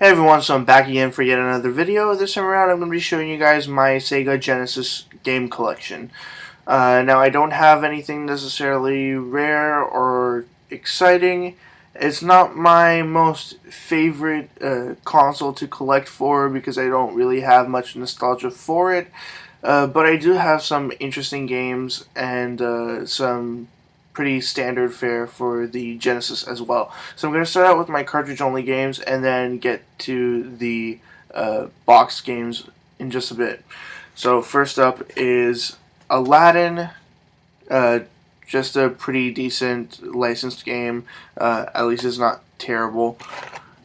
Hey everyone, so I'm back again for yet another video. This time around I'm going to be showing you guys my Sega Genesis game collection. Now I don't have anything necessarily rare or exciting. It's not my most favorite console to collect for because I don't really have much nostalgia for it. But I do have some interesting games and some pretty standard fare for the Genesis as well. So I'm going to start out with my cartridge-only games and then get to the box games in just a bit. So first up is Aladdin. Uh, just a pretty decent licensed game. At least it's not terrible.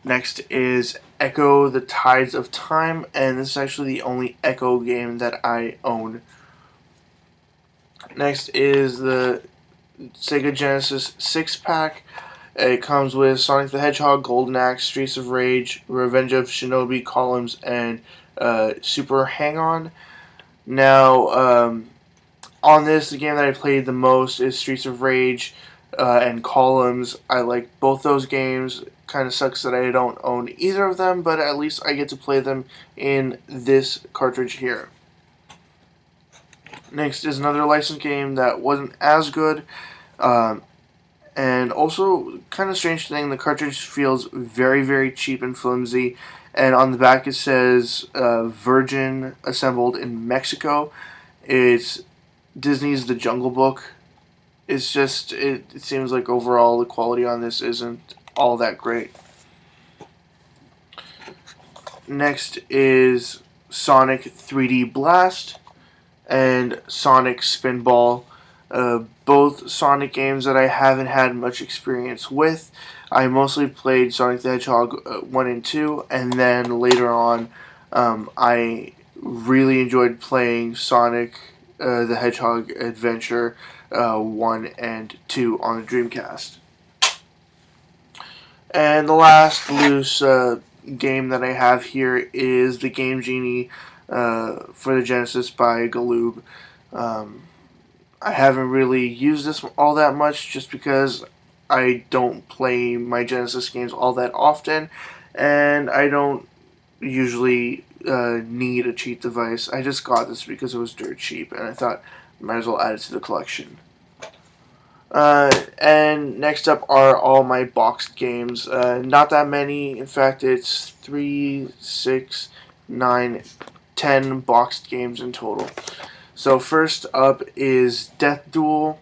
Next is Echo the Tides of Time, and this is actually the only Echo game that I own. Next is the Sega Genesis 6-pack. It comes with Sonic the Hedgehog, Golden Axe, Streets of Rage, Revenge of Shinobi, Columns, and Super Hang-On. Now, on this, the game that I played the most is Streets of Rage and Columns. I like both those games. Kind of sucks that I don't own either of them, but at least I get to play them in this cartridge here. Next is another licensed game that wasn't as good. And also, kind of strange thing, the cartridge feels very, very cheap and flimsy. And on the back it says Virgin assembled in Mexico. It's Disney's The Jungle Book. It's just, it seems like overall the quality on this isn't all that great. Next is Sonic 3D Blast and Sonic Spinball. Both Sonic games that I haven't had much experience with. I mostly played Sonic the Hedgehog 1 and 2, and then later on I really enjoyed playing Sonic the Hedgehog Adventure 1 and 2 on the Dreamcast. And the last loose game that I have here is the Game Genie for the Genesis by Galoob. I haven't really used this all that much just because I don't play my Genesis games all that often, and I don't usually need a cheat device. I just got this because it was dirt cheap, and I thought I might as well add it to the collection. And next up are all my boxed games. Not that many. In fact, it's 3, 6, 9, 10 boxed games in total. So first up is Death Duel.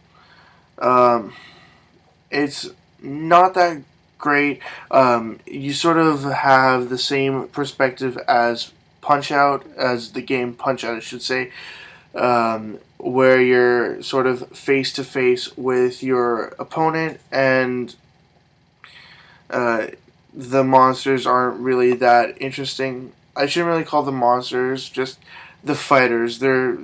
It's not that great. You sort of have the same perspective as Punch-Out, as the game Punch-Out, I should say, where you're sort of face-to-face with your opponent, and the monsters aren't really that interesting. I shouldn't really call them monsters, just the fighters. They're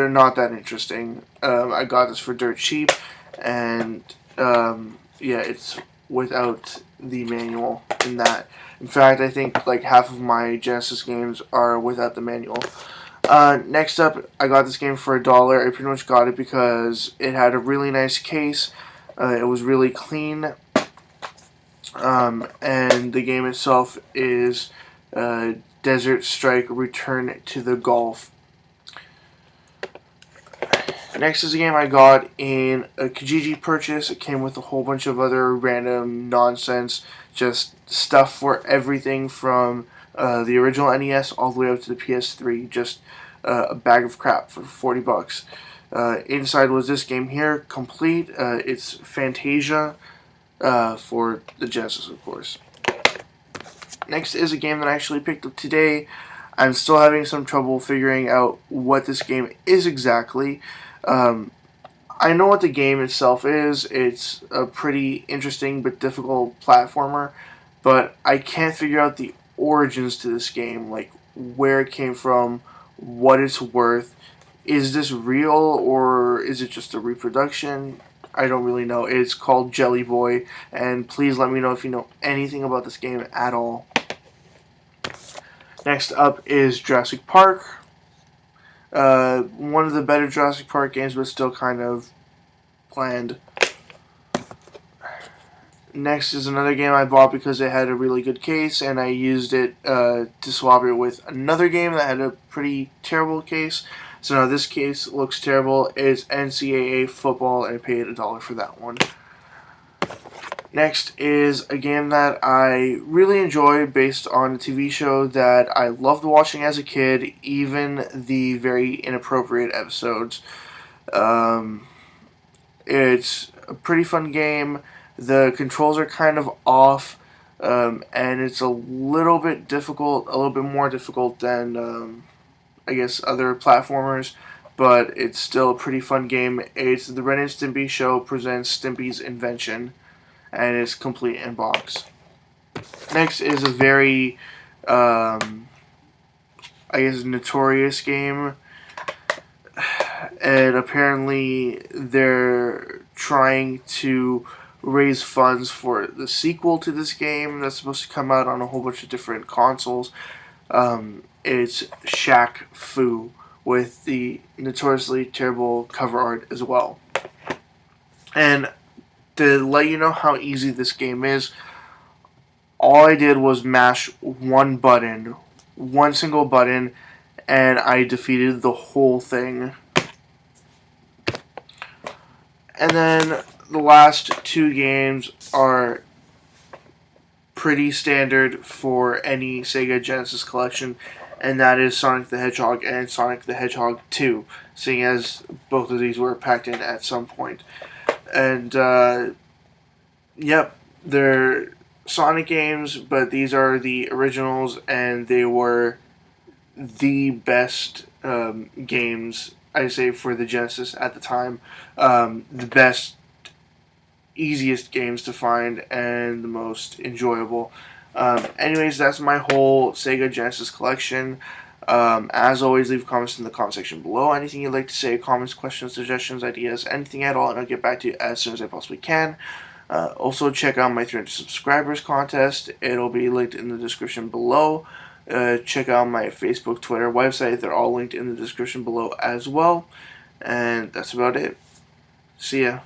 not that interesting. I got this for dirt cheap, and yeah, it's without the manual in that. In fact, I think like half of my Genesis games are without the manual. Next up, I got this game for $1. I pretty much got it because it had a really nice case. It was really clean. And the game itself is Desert Strike Return to the Gulf. Next is a game I got in a Kijiji purchase. It came with a whole bunch of other random nonsense, just stuff for everything from the original NES all the way up to the PS3. Just a bag of crap for $40. Inside was this game here, complete. It's Fantasia for the Genesis, of course. Next is a game that I actually picked up today. I'm still having some trouble figuring out what this game is exactly. I know what the game itself is. It's a pretty interesting but difficult platformer, but I can't figure out the origins to this game, like where it came from, what it's worth. Is this real or is it just a reproduction? I don't really know. It's called Jelly Boy, and please let me know if you know anything about this game at all. Next up is Jurassic Park. One of the better Jurassic Park games, but still kind of bland. Next is another game I bought because it had a really good case, and I used it to swap it with another game that had a pretty terrible case. So now this case looks terrible. It's NCAA football, and I paid $1 for that one. Next is a game that I really enjoy based on a TV show that I loved watching as a kid, even the very inappropriate episodes. It's a pretty fun game. The controls are kind of off, and it's a little bit difficult, a little bit more difficult than, I guess, other platformers, but it's still a pretty fun game. It's the Ren and Stimpy Show presents Stimpy's Invention, and it's complete in box. Next is a very, I guess, notorious game, and apparently they're trying to raise funds for the sequel to this game that's supposed to come out on a whole bunch of different consoles. It's Shaq Fu with the notoriously terrible cover art as well. And to let you know how easy this game is, all I did was mash one button, one single button, and I defeated the whole thing. And then the last two games are pretty standard for any Sega Genesis collection, and that is Sonic the Hedgehog and Sonic the Hedgehog 2, seeing as both of these were packed in at some point. And, yep, they're Sonic games, but these are the originals, and they were the best games, I say, for the Genesis at the time. The best, easiest games to find, and the most enjoyable. Anyways, that's my whole Sega Genesis collection. As always, leave comments in the comment section below. Anything you'd like to say, comments, questions, suggestions, ideas, anything at all, and I'll get back to you as soon as I possibly can. Also, check out my 300 subscribers contest. It'll be linked in the description below. Check out my Facebook, Twitter, website. They're all linked in the description below as well. And that's about it. See ya.